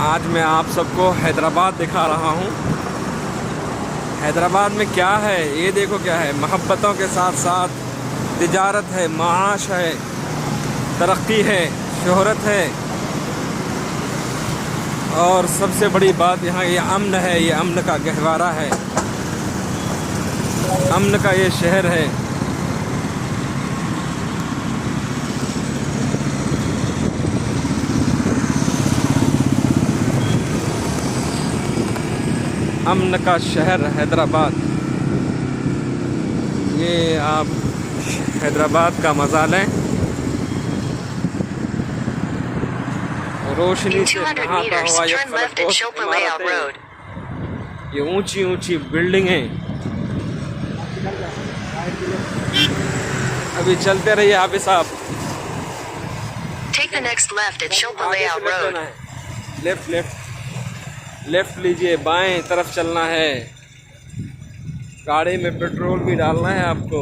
आज मैं आप सबको हैदराबाद दिखा रहा हूँ। हैदराबाद में क्या है ये देखो, क्या है, मोहब्बतों के साथ साथ तिजारत है, माश है, तरक्की है, शोहरत है, और सबसे बड़ी बात यहाँ ये अमन है। ये अमन का गहवारा है, अमन का ये शहर है। अमन का शहर हैदराबाद। ये आप हैदराबाद का मज़ा लें, रोशनी से नहाता हुआ ये फलकपोश इमारतें, ये ऊंची ऊंची बिल्डिंगें। अभी चलते रहिए आप साहब। Take the next left at Shilpa Layout Road. Left left left लीजिए, बाएं तरफ चलना है। गाड़ी में पेट्रोल भी डालना है आपको।